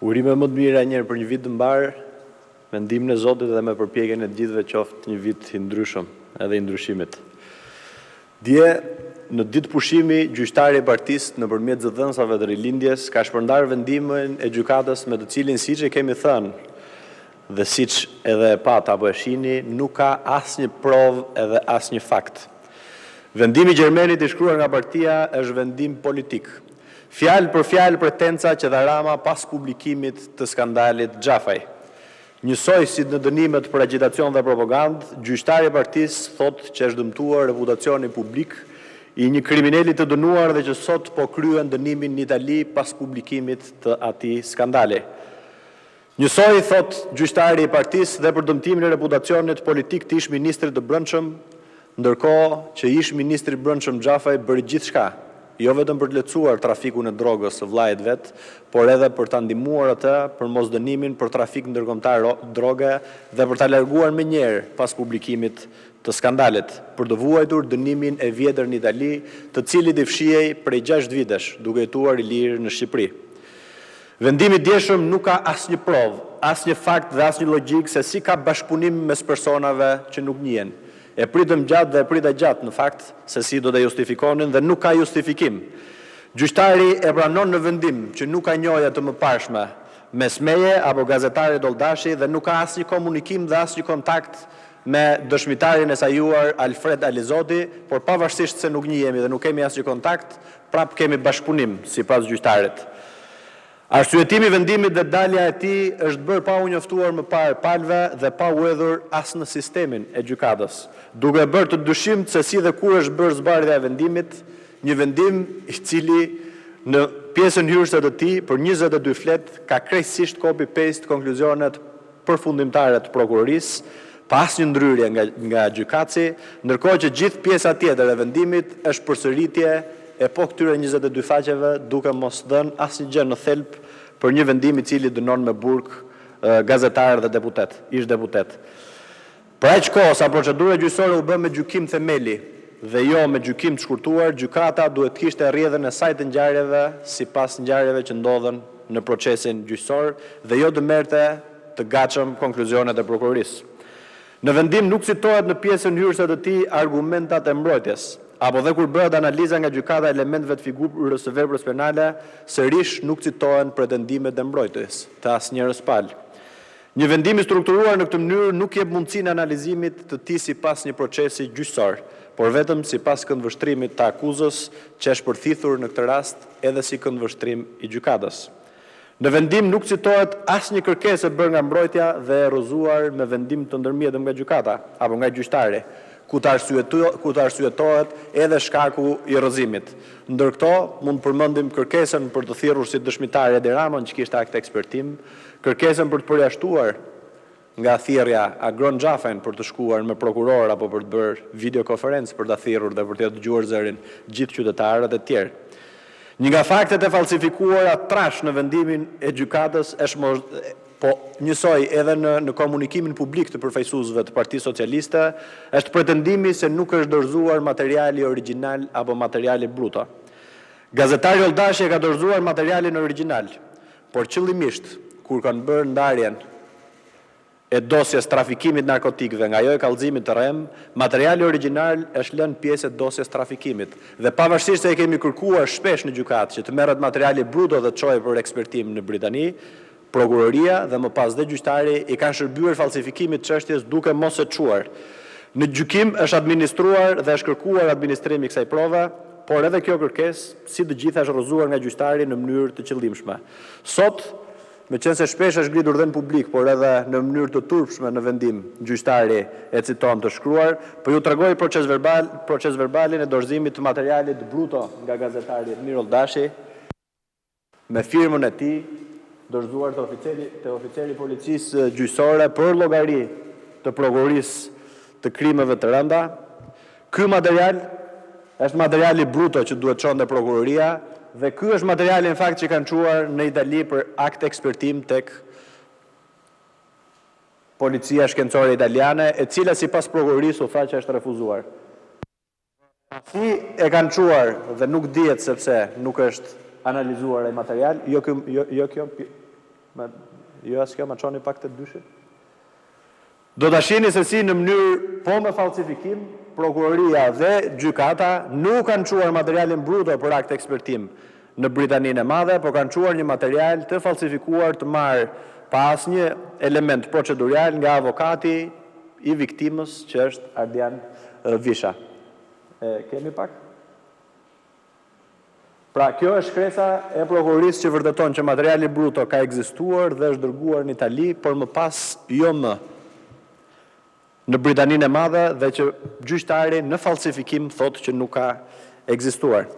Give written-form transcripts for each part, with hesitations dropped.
Urime më të mira njerë për një vit të mbarë, me ndihmën e Zotit dhe me përpjekjen e të gjithëve qoftë një vit i ndryshëm, edhe i ndryshimit. Dje, në ditë pushimi, gjyqtari i partisë nëpërmjet zëdhënësave të rilindjes ka shpërndarë vendimin e gjykatës me të cilin siç e kemi thënë dhe siç edhe e pat apo e shihni, nuk ka asnjë provë edhe asnjë fakt. Vendimi i Gjermenit i shkruar nga partia është vendim politik. Fjalë për fjalë pretenca që dha Rama pas publikimit të skandalit Xhafaj. Njësoj si në dënimet për agitacion dhe propagandë, gjyqtari i partisë thotë që është dëmtuar reputacioni publik i një kriminali të dënuar dhe që sot po kryen dënimin në Itali pas publikimit të atij skandali. Njësoj thotë gjyqtari i partisë dhe për dëmtimin e reputacionit politik të ish ministrit të brendshëm, ndërkohë që ish ministri i brendshëm Xhafaj bëri gjithçka, jo vetëm për të lehtësuar trafikun e drogës së vllajit vet, por edhe për ta ndihmuar atë për mosdënimin për trafik ndërkombëtar droge dhe për ta larguar menjëherë pas publikimit të skandalit, për të vuajtur dënimin e vjetër në Itali, të cilit i fshihej prej 6 vitesh, duke jetuar i lirë në Shqipëri. Vendimi i djeshëm nuk ka asnjë provë, asnjë fakt dhe asnjë logjik se si ka bashkëpunim mes personave që nuk njihen. E pritëm gjatë dhe e prita gjatë në fakt se si do të justifikonin dhe nuk ka justifikim. Gjyqtari e pranon në vendim që nuk ka njohje të mëparshme mes meje apo gazetarit Oldashi dhe nuk ka asnjë komunikim dhe asnjë kontakt me dëshmitarin e sajuar Alfred Alizoti, por pavarësisht se nuk njihemi dhe nuk kemi asnjë kontakt, prap kemi bashkëpunim sipas gjyqtarit. Arsyetimi i vendimit dhe dalja e tij është bërë pa u njoftuar më parë palëve dhe pa u hedhur as në sistemin e gjykatës, duke bërë të dyshimt se si dhe kur është bërë zbardhja e vendimit, një vendim i cili në pjesën hyrëse të tij për 22 flet ka krejtësisht copy-paste konkluzionet përfundimtare të prokurorisë, pa asnjë ndryrje nga gjykatësi, ndërkohë që gjithë pjesa tjetër e vendimit është përsëritje e po këtyre 22 faqeve duke mos dhënë asnjë gjë në thelb për një vendim i cili dënon me burg gazetarë dhe ish deputet. Për aq kohë sa procedura gjyqësore u bë me gjykim themeli dhe jo me gjykim të shkurtuar, gjykata duhet të kishte rrjedhën e saj të ngjarjeve sipas ngjarjeve që ndodhen në procesin gjyqësor dhe jo të merrte të gatshëm konkluzionet e prokurorisë. Në vendim nuk citohet në pjesën hyrëse të tij argumentat e mbrojtjes, apo dhe kur bëhet analiza nga gjykata elementeve të figurës së veprës penale, sërish nuk citohen pretendimet e mbrojtjes të asnjërs palë. Një vendim i strukturuar në këtë mënyrë nuk jep mundësinë e analizimit të tij sipas një procesi gjyqësor, por vetëm sipas këndvështrimit të akuzës që është përthithur në këtë rast edhe si këndvështrim i gjykatës. Në vendim nuk citohet asnjë kërkesë e bërë nga mbrojtja dhe e rrëzuar me vendim të ndërmjetëm nga gjykata apo nga gjyqtari, ku të arsyetohet edhe shkaku i rrëzimit. Ndër këto, mund të përmendim kërkesën për të thirrur si dëshmitar Edi Ramën, që kishte akt ekspertim, kërkesën për të përjashtuar nga thirrja Agron Xhafajn për të shkuar me prokuror apo për të bërë videokonferencë për ta thirrur dhe për të dëgjuar zërin gjithë qytetarët e tjerë. Një nga faktet e falsifikuara trash në vendimin e gjykatës është po njësoj edhe në komunikimin publik të përfaqësuesve të Partisë Socialiste, është pretendimi se nuk është dorëzuar materiali origjinal apo materiali bruto. Gazetari Oldashi ka dorëzuar materialin origjinal, por qëllimisht kur kanë bërë ndarjen e dosjes trafikimit narkotikëve nga ajo e kallëzimit të rrem, materiali origjinal është lënë pjesë e dosjes trafikimit. Dhe pavarësisht se e kemi kërkuar shpesh në gjykatë që të merret materiali bruto dhe të çojë për ekspertim në Britani, prokuroria dhe më pas dhe gjyqtari i kanë shërbyer falsifikimit çështjes duke mos e çuar. Në gjykim është administruar dhe është kërkuar administrimi i kësaj prove, por edhe kjo kërkesë, si të gjitha, është rrëzuar nga gjyqtari në mënyrë të qëllimshme. Sot, meqense shpesh është ngritur dhe në publik, por edhe në mënyrë të turpshme në vendim, gjyqtari e citon të shkruar, po ju tregoj proces verbalin e dorëzimit të materialit bruto nga gazetari Edmir Oldashi, me firmën e tij, dorëzuar të oficeri policisë gjyqësore për llogari të prokurorisë të krimeve të rënda. Ky material është materiali bruto që duhet çonte prokuroria dhe ky është materiali në fakt që kanë çuar në Itali për akt ekspertim tek policia shkencore italiane, e cila sipas prokurorisë u tha që është refuzuar. Si e kanë çuar dhe nuk dihet sepse nuk është analizuar ai material, jo kjo Jo, s'ka ma çoni pak të dyshit. Do ta shihni se si në mënyrë po me falsifikim, prokuroria dhe gjykata nuk kanë çuar materialin bruto për akt ekspertim në Britaninë e Madhe, por kanë çuar një material të falsifikuar të marrë pa asnjë element procedural nga avokati i viktimës që është Ardian Visha. Kemi pak? Pra, kjo është shkresa e prokurorisë që vërteton që materiali bruto ka ekzistuar dhe është dërguar në Itali, por më pas jo më në Britaninë e Madhe dhe që gjyqtari në falsifikim thotë që nuk ka ekzistuar.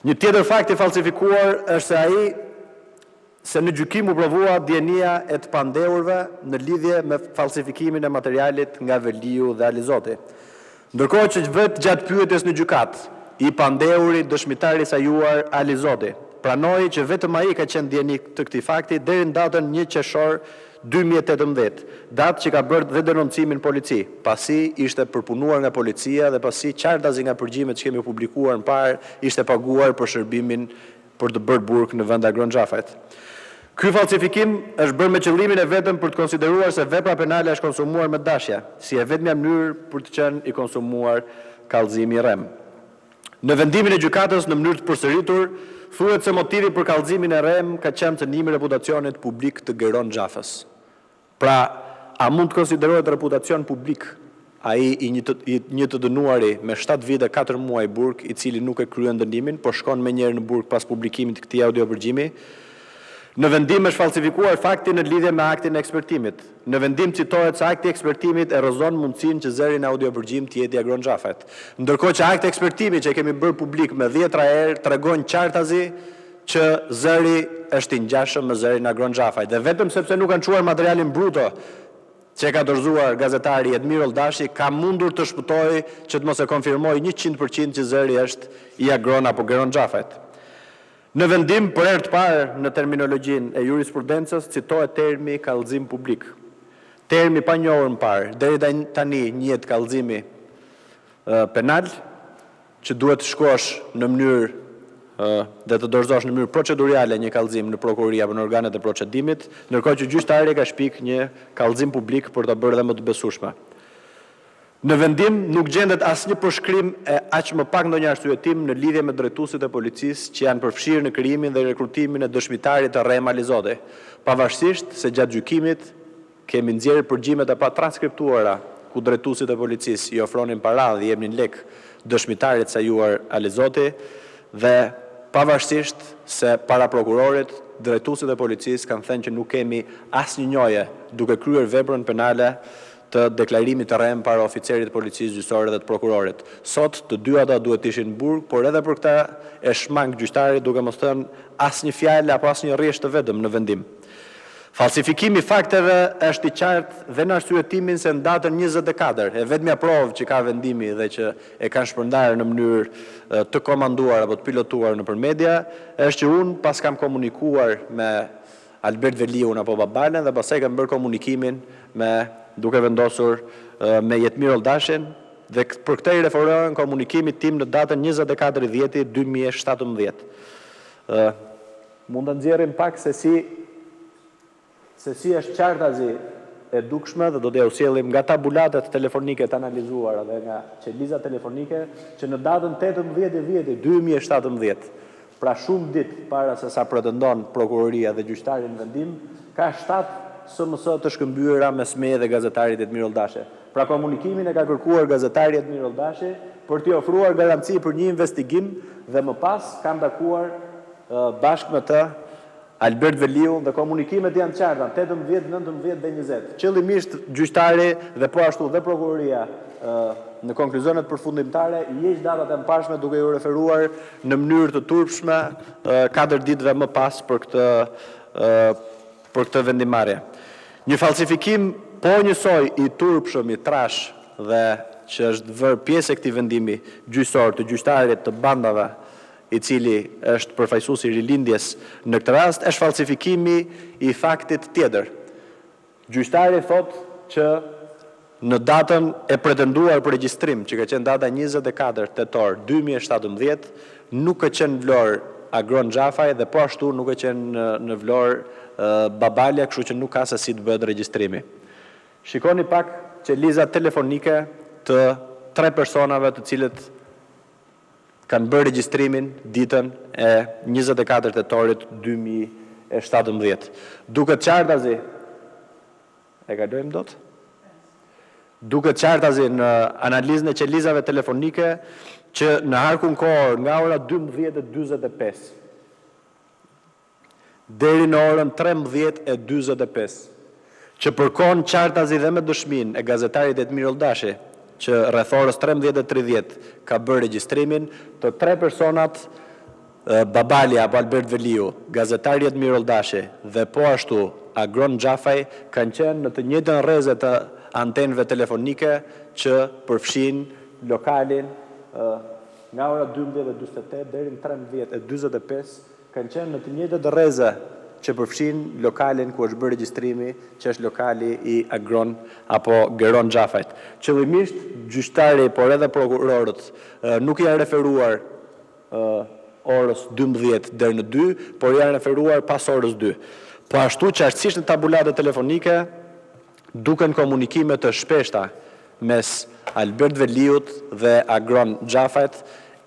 Një tjetër fakt i falsifikuar është se në gjykim u provua dienia e të pandehurve në lidhje me falsifikimin e materialit nga Veliu dhe Alizoti. Ndërkohë që vetë gjatë pyetjes në gjykat, i pandehuri dëshmitari sajuar Alizoti pranoi që vetëm ai ka qenë dieni të këtij fakti deri në datën 1 qershor 2018, datë që ka bërë dhe denoncimin polici, pasi ishte përpunuar nga policia dhe pasi qartazi nga përgjimet që kemi publikuar më parë ishte paguar për shërbimin për të bërë burg në vend Agron Xhafajt. Ky falsifikim është bërë me qëllimin e vetëm për të konsideruar se vepra penale është konsumuar me dashje, si e vetmja mënyrë për të qenë i konsumuar kallëzimi i rrem. Në vendimin e gjykatës në mënyrë të përsëritur, thuhet se motivi për kallëzimin e rrem ka qenë cënimi i reputacionit publik të Geron Xhafës. Pra, a mund të konsiderohet reputacion publik ai i një të dënuari me 7 vite 4 muaj burg, i cili nuk e kryen dënimin, por shkon menjëherë në burg pas publikimit të këtij audiopërgjimi? Në vendim është falsifikuar fakti në lidhje me aktin e ekspertimit. Në vendim citohet se akti i ekspertimit erozon mundësinë që zëri në audiopërgjim të jetë i Agron Xhafajt. Ndërkohë që akti i ekspertimit që e kemi bërë publik me 10 herë tregon qartazi që zëri është i ngjashëm me zërin e Agron Xhafajt. Dhe vetëm sepse nuk kanë çuar materialin bruto që ka dorëzuar gazetari Edmir Oldashi, ka mundur të shpëtojë që të mos e konfirmojë 100% që zëri është i Agron apo Geron Xhafajt. Në vendim, për herë të parë në terminologjinë e jurisprudencës, citohet termi kallëzim publik. Termi pa njohur më parë, deri tani njihet kallëzimi penal, që duhet të shkosh në mënyrë dhe të dorëzosh në mënyrë procedurale një kallëzim në prokurori apo në organet e procedimit, ndërkohë që gjyqtari ka shpik një kallëzim publik për ta bërë dhe më të besueshme. Në vendim nuk gjendet asnjë përshkrim e aq më pak ndonjë arsyetim në lidhje me drejtuesit e policisë që janë përfshirë në krijimin dhe rekrutimin e dëshmitarit të Rrem Alizoti, pavarësisht se gjatë gjykimit kemi nxjerrë përgjimet e pa transkriptuara ku drejtuesit e policisë i ofronin para dhe i jepnin lek dëshmitarit sajuar Alizoti dhe pavarësisht se para prokurorit drejtuesit e policisë kanë thënë që nuk kemi asnjë njohje duke kryer veprën penale të deklarimit të rrem para oficerit të policisë gjyqësore dhe të prokurorit. Sot të dy ata duhet të ishin në burg, por edhe për këtë e shmang gjyqtari duke mos thënë asnjë fjalë apo asnjë rresht të vetëm në vendim. Falsifikimi i fakteve është i qartë dhe në arsyetimin se në datën 24, e vetmja provë që ka vendimi dhe që e kanë shpërndarë në mënyrë të komanduar apo të pilotuar nëpër media, është që unë pas kam komunikuar me Albert Veliun apo Babalen dhe pastaj kam bërë komunikimin duke vendosur me Edmir Oldashin dhe për këtë i referohen komunikimit tim në datën 24/10/2017. Mund të nxjerrim pak se si është qartazi e dukshme dhe do t'ja usjellim nga tabulatet telefonike të analizuara dhe nga qelizat telefonike që në datën 18/10/2017, pra shumë ditë para se sa pretendon prokuroria dhe gjyqtari në vendim, ka 7 SMS të shkëmbyera mes meje dhe gazetarit Edmir Oldashi. Pra komunikimin e ka kërkuar gazetari Edmir Oldashi për t'i ofruar garanci për një investigim dhe më pas kam takuar bashkë me të Albert Veliu dhe komunikimet janë qarta 18, 19 dhe 20. Qëllimisht gjyqtari dhe po ashtu dhe prokuroria në konkluzionet përfundimtare i heq datat e mparshme duke ju referuar në mënyrë të turpshme 4 ditëve më pas për këtë vendimarrje. Një falsifikim po njësoj i turpshëm, i trash dhe që është vërë pjesë e këtij vendimi gjyqësor të gjyqtarit të bandave i cili është përfaqësuesi i rilindjes në këtë rast, është falsifikimi i faktit tjetër. Gjyqtari thotë që në datën e pretenduar për regjistrim, që ka qenë data 24 tetor 2017, nuk ka qenë vlorë Agron Gjafaj dhe po ashtu nuk e qenë në Vlorë Babale, kështu që nuk ka se si të bëhet regjistrimi. Shikoni pak qelizat telefonike të 3 personave të cilët kanë bërë regjistrimin ditën e 24 tetorit 2017. Duket qartazi, e kalojmë dot? Duket qartazi në analizën e qelizave telefonike që në harkun kohor nga ora 12:45 deri në orën 13:45, që përkon qartazi dhe me dëshmin e gazetarit Edmir Oldashi, që rreth orës 13:30 ka bërë regjistrimin, të 3 personat Babale apo Albert Veliu, gazetari Edmir Oldashi dhe po ashtu Agron Gjafaj kanë qenë në të njëjtën rrezë të antenëve telefonike që përfshin lokalin nga ora 12:48 deri në 13:45, kanë qenë në të njëjtët rrezë që përfshin lokalin ku është bërë regjistrimi, që është lokali i Agron apo Geron Gjafajt. Qëllimisht gjyqtari, por edhe prokurorët nuk janë referuar orës 12 deri në 2, por janë referuar pas orës 2. Po ashtu qartësisht në tabulatet telefonike duken komunikime të shpeshta mes Albert Veliut dhe Agron Gjafajt,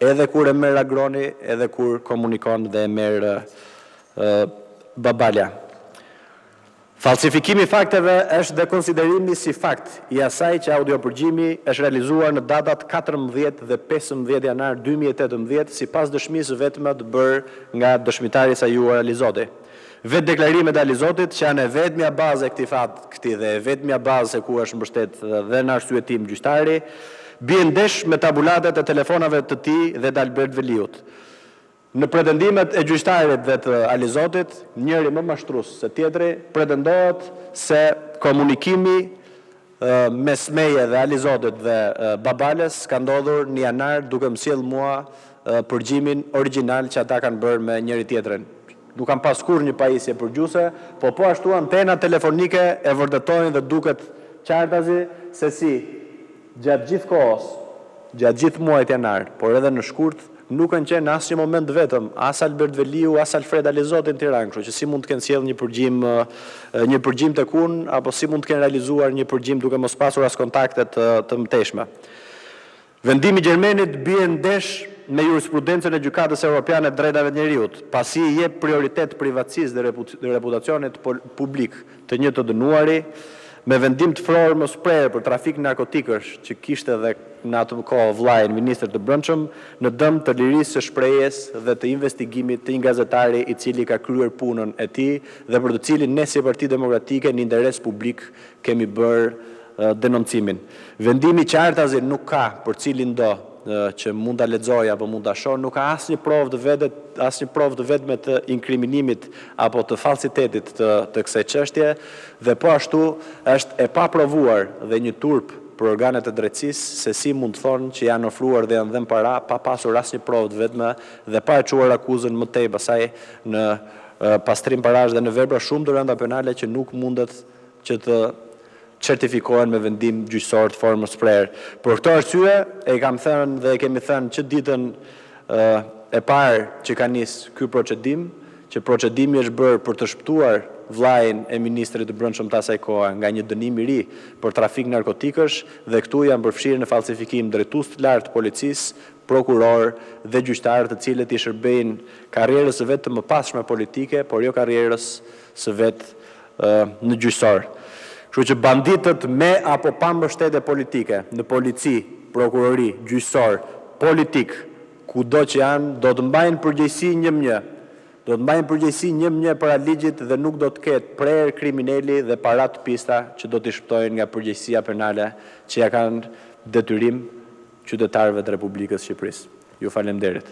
edhe kur e merr Agroni, edhe kur komunikon dhe e merr Babale. Falsifikimi fakteve është dhe konsiderimi si fakt i asaj që audiopërgjimi është realizuar në datat 14 dhe 15 janar 2018 sipas dëshmisë vetme të bërë nga dëshmitari Sajuar Alizoti. Vetë deklarimet e Alizotit, që janë e vetmja bazë e këtij dhe e vetmja bazë e ku është mbështet dhe në arsyetim gjyqtari, bien ndesh me tabulatet e telefonave të tij dhe të Albert Veliut. Në pretendimet e gjyqtarit dhe të Alizotit, njëri më mashtrues se tjetri, pretendohet se komunikimi mes meje dhe Alizotit dhe Babales ka ndodhur në janar duke më sjell mua përgjimin origjinal që ata kanë bërë me njëri tjetrin. Nuk kam pas kur një pajisje përgjuse, po ashtu antena telefonike e vërtetojnë dhe duket qartazi se si gjatë gjithë kohës, gjatë gjithë muajit janar, por edhe në shkurt, nuk kanë qenë në asnjë moment vetëm, as Albert Veliu, as Alfred Alizoti në Tiranë, kështu që si mund të kenë sjellë një përgjim tek unë, apo si mund të kenë realizuar një përgjim duke mos pasur as kontakte të mëtejshme. Vendimi i Gjermenit bie ndesh me jurisprudencën e Gjykatës Evropiane të Drejtave të Njeriut, pasi i jep prioritet privatësisë dhe reputacionit publik të një të dënuari, me vendim të frormës prerë për trafik narkotikësh që kishte edhe në atë kohë vllajin ministër të Brendshëm në dëm të lirisë së shprehjes dhe të investigimit të një gazetari i cili ka kryer punën e tij dhe për të cilin ne si Parti Demokratike në interes publik kemi bërë denoncimin. Vendimi qartazi nuk ka për cilin do që mund ta lexoj apo mund ta shoh, nuk ka asnjë provë të vetme të inkriminimit apo të falsitetit të kësaj çështje dhe po ashtu është e paprovuar dhe një turp për organet e drejtësisë se si mund të thonë që janë ofruar dhe janë dhënë para pa pasur asnjë provë të vetme dhe pa e çuar akuzën më tej pasaj në pastrim parash dhe në vepra shumë të rënda penale që nuk mundet që të certifikohen me vendim gjyqësor të formës prerë. Për këtë arsye e kam thënë dhe kemi thënë që ditën e parë që ka nis ky procedim, që procedimi është bërë për të shpëtuar vllajin e ministrit të Brendshëm të asaj kohe nga një dënim i ri për trafik narkotikësh dhe këtu janë përfshirë në falsifikim drejtues të lartë të policisë, prokuror dhe gjyqtarë të cilët i shërbejnë karrierës së vet të mëpasshme politike, por jo karrierës së vet në gjyqësor. Kështu që banditët me apo pa mbështetje politike në polici, prokurori, gjyqësor, politik, kudo që janë, do të mbajnë përgjegjësi njëmnjë. Do të mbajnë përgjegjësi njëmnjë para ligjit dhe nuk do të ketë prerë kriminali dhe para të pista që do t'i shpëtojnë nga përgjegjësia penale që ja kanë detyrim qytetarëve të Republikës së Shqipërisë. Ju falenderit.